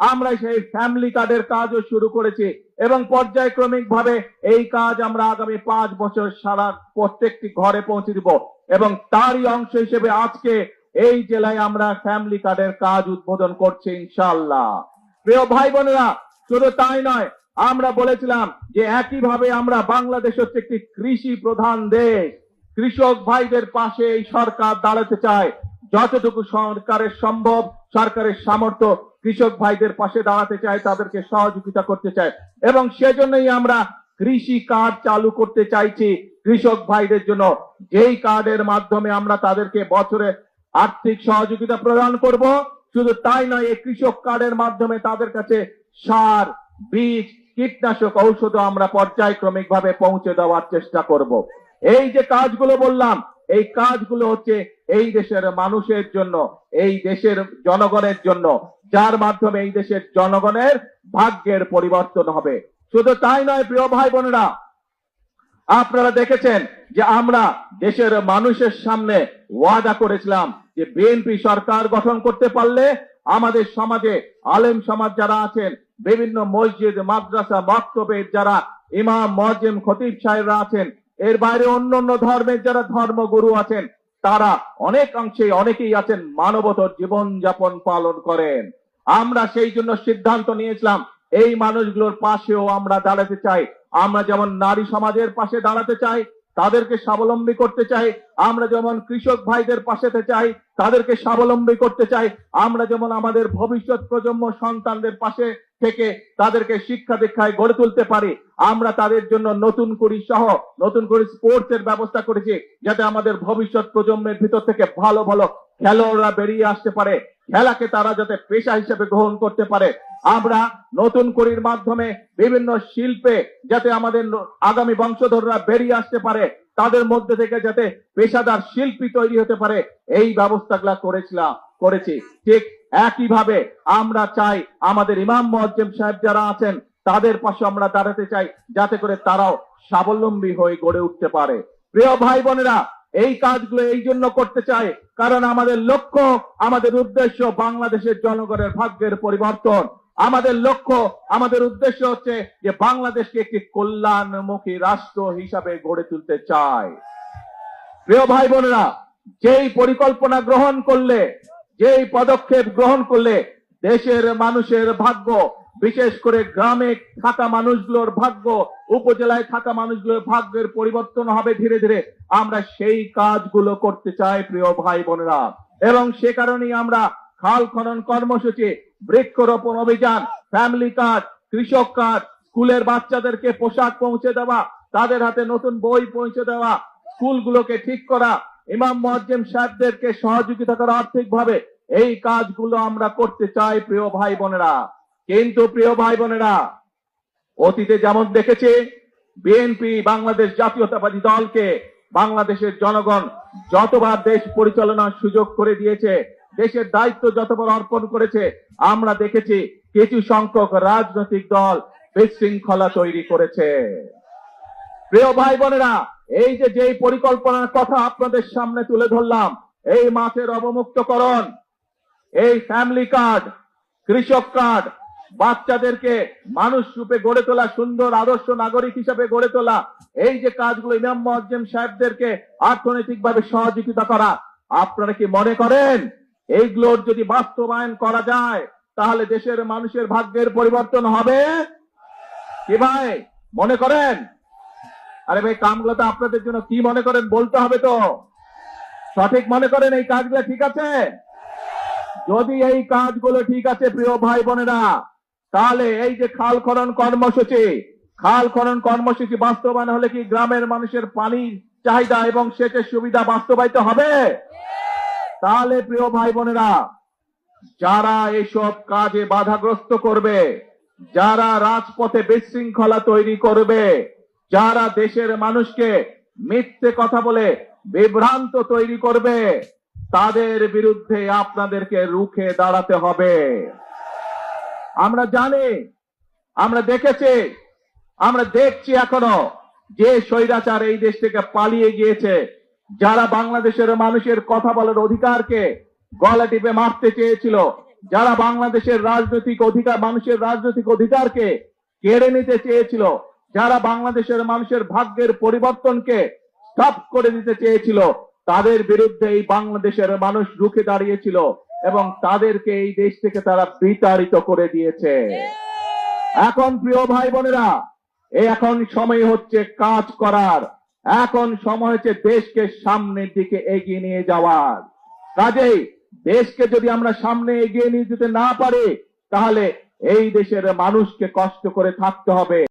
আমরা সেই ফ্যামিলি কার্ডের কাজও শুরু করেছি এবং পর্যায়ক্রমিক ভাবে এই কাজ আমরা আগামী 5 বছর সারা প্রত্যেকটি ঘরে পৌঁছে দিব এবং তারই অংশ হিসেবে আজকে এই জেলায় আমরা ফ্যামিলি কার্ডের কাজ উদ্বোধন করছি ইনশাআল্লাহ। প্রিয় ভাই বোনেরা, শুধু তাই নয়, আমরা বলেছিলাম যে একইভাবে আমরা বাংলাদেশ হচ্ছে একটি কৃষি প্রধান দেশ। কৃষক ভাইদের পাশে এই সরকার দাঁড়াতে চায়, যতটুকু সরকারের সম্ভব, সরকারের সামর্থ্য কৃষক ভাইদের পাশে দাঁড়াতে চায়, তাদেরকে সহযোগিতা করতে চায় এবং সেজন্যই আমরা কৃষি কার্ড চালু করতে চাইছি কৃষক ভাইদের জন্য, যেই কার্ডের মাধ্যমে আমরা তাদেরকে বছরে আর্থিক সহযোগিতা প্রদান করব। শুধু তাই নয়, এই কৃষক কার্ডের মাধ্যমে তাদের কাছে সার, বীজ, কীটনাশক, ঔষধ আমরা পর্যায়ক্রমিক ভাবে পৌঁছে দেওয়ার চেষ্টা করব। এই যে কাজগুলো বললাম, এই কাজগুলো হচ্ছে এই দেশের মানুষের জন্য, এই দেশের জনগণের জন্য, যার মাধ্যমে এই দেশের জনগণের ভাগ্যের পরিবর্তন হবে। শুধু তাই নয় প্রিয় ভাই বোনেরা, আপনারা দেখেছেন যে আমরা দেশের মানুষের সামনে ওয়াদা করেছিলাম যে বিএনপি সরকার গঠন করতে পারলে আমাদের সমাজে আলেম সমাজ যারা আছেন, বিভিন্ন মসজিদ, মাদ্রাসা, মক্তবের যারা ইমাম, মুয়াজ্জিন, খতিব সাহেবরা আছেন, এর বাইরে অন্যান্য ধর্মের যারা ধর্মগুরু আছেন, তারা অনেকেই আছেন মানবতর জীবন যাপন পালন করেন। আমরা সেই জন্য সিদ্ধান্ত নিয়েছিলাম এই মানুষগুলোর পাশেও আমরা দাঁড়াতে চাই। আমরা যেমন নারী সমাজের পাশে দাঁড়াতে চাই, তাদেরকে স্বাবলম্বী করতে চাই, আমরা যেমন কৃষক ভাইদের পাশে চাই, তাদেরকে স্বাবলম্বী করতে চাই, আমরা যেমন আমাদের ভবিষ্যৎ প্রজন্ম সন্তানদের পাশে থেকে তাদেরকে শিক্ষা দীক্ষায় গড়ে তুলতে পারি, আমরা তাদের জন্য নতুন করে স্পোর্টস এর ব্যবস্থা করেছি, যাতে আমাদের ভবিষ্যৎ প্রজন্মের ভিতর থেকে ভালো ভালো খেলোয়াড়রা বেরিয়ে আসতে পারে, খেলাকে তারা যাতে পেশা হিসেবে গ্রহণ করতে পারে। আমরা নতুন করির মাধ্যমে বিভিন্ন শিল্পে যাতে আমাদের আগামী বংশধররা বেরিয়ে আসতে পারে, তাদের মধ্যে থেকে যাতে পেশাদার শিল্পী তৈরি হতে পারে, এই ব্যবস্থাগুলো করেছি। ঠিক একইভাবে আমরা চাই আমাদের ইমাম, মুয়াজ্জিন সাহেব যারা আছেন, তাদের পাশে আমরা দাঁড়াতে চাই, যাতে করে তারাও স্বাবলম্বী হয়ে গড়ে উঠতে পারে। প্রিয় ভাই বোনেরা, এই কাজগুলো এই জন্য করতে চাই কারণ আমাদের লক্ষ্য, আমাদের উদ্দেশ্য বাংলাদেশের জনগণের ভাগ্যের পরিবর্তন। আমাদের লক্ষ্য, আমাদের উদ্দেশ্য হচ্ছে যে বাংলাদেশকে একটি কল্যাণমুখী রাষ্ট্র হিসাবে গড়ে তুলতে চাই। প্রিয় ভাই বোনেরা, যেই পরিকল্পনা গ্রহণ করলে, যেই পদক্ষেপ গ্রহণ করলে দেশের মানুষের ভাগ্য, বিশেষ করে গ্রামে থাকা মানুষগুলোর ভাগ্য, উপজেলায় থাকা মানুষগুলোর ভাগ্যের পরিবর্তন হবে ধীরে ধীরে, আমরা সেই কাজগুলো করতে চাই প্রিয় ভাই বোনেরা। এবং সে কারণেই আমরা খাল খনন কর্মসূচি, বৃক্ষরোপণ অভিযান, ফ্যামিলি কার্ড, কৃষক কার্ড, স্কুলের বাচ্চাদেরকে পোশাক পৌঁছে দেওয়া, তাদের হাতে নতুন বই পৌঁছে দেওয়া, স্কুলগুলোকে ঠিক করা, ইমাম, মুয়াজ্জিন সাহেবদেরকে সহযোগিতা করা আর্থিকভাবে, এই কাজগুলো আমরা করতে চাই প্রিয় ভাই বোনেরা। কিন্তু প্রিয় ভাই বোনেরা, অতীতে যেমন দেখেছি বিএনপি, বাংলাদেশ জাতীয়তাবাদী দলকে বাংলাদেশের জনগণ যতবার দেশ পরিচালনার সুযোগ করে দিয়েছে, দেশের দায়িত্ব যতবার অর্পণ করেছে, আমরা দেখেছি কিছু সংখ্যক রাজনৈতিক দল বিশৃঙ্খলা তৈরি করেছে। প্রিয় ভাই বোনেরা, এই যেই পরিকল্পনার কথা আপনাদের সামনে তুলে ধরলাম, এই মাছের অবমুক্তকরণ, এই ফ্যামিলি কার্ড, কৃষক কার্ড, বাচ্চাদেরকে মানুষ রূপে গড়ে তোলা, সুন্দর আদর্শ নাগরিক হিসাবে গড়ে তোলা, এই যে কাজগুলো, ইমাম, মুয়াজ্জিন সাহেবদেরকে অর্থনৈতিকভাবে সহযোগিতা করা, আপনারা কি মনে করেন এইগুলোর যদি বাস্তবায়ন করা যায় তাহলে দেশের মানুষের ভাগ্যের পরিবর্তন হবে? কি ভাই মনে করেন? আরে ভাই, কামগুলো তো আপনাদের জন্য কি মনে করেন বলতে হবে তো, সঠিক মনে করেন এই কাজগুলো ঠিক আছে? যদি এই কাজগুলো ঠিক আছে প্রিয় ভাই বোনেরা, তাহলে এই যে খাল খনন কর্মসূচি বাস্তবায়ন হলে কি গ্রামের মানুষের পানির চাহিদা এবং সেচের সুবিধা বাস্তবায়িত হবে? তাহলে প্রিয় ভাই বোনেরা, যারা এসব কাজে বাধাগ্রস্ত করবে, যারা রাজপথে বিশৃঙ্খলা তৈরি করবে, যারা দেশের মানুষকে মিথ্যে কথা বলে বিভ্রান্ত তৈরি করবে, তাদের বিরুদ্ধে আপনাদেরকে রুখে দাঁড়াতে হবে। আমরা জানি, আমরা দেখেছি, আমরা দেখছি এখনো যে স্বৈরাচার এই দেশ থেকে পালিয়ে গিয়েছে, যারা বাংলাদেশের মানুষের কথা বলার অধিকারকে গলা টিপে মারতে চেয়েছিল, যারা বাংলাদেশের রাজনৈতিক অধিকার, মানুষের রাজনৈতিক অধিকারকে কেড়ে নিতে চেয়েছিল, যারা বাংলাদেশের মানুষের ভাগ্যের পরিবর্তনকে স্টপ করে দিতে চেয়েছিল, তাদের বিরুদ্ধে এই বাংলাদেশের মানুষ রুখে দাঁড়িয়েছিল এবং তাদেরকে এই দেশ থেকে তারা বিতাড়িত করে দিয়েছে। এখন প্রিয় ভাই বোনেরা, এখন সময় হচ্ছে কাজ করার, এখন সময় হচ্ছে দেশকে সামনের দিকে এগিয়ে নিয়ে যাওয়ার। কাজেই দেশকে যদি আমরা সামনে এগিয়ে নিয়ে যেতে না পারি, তাহলে এই দেশের মানুষকে কষ্ট করে থাকতে হবে।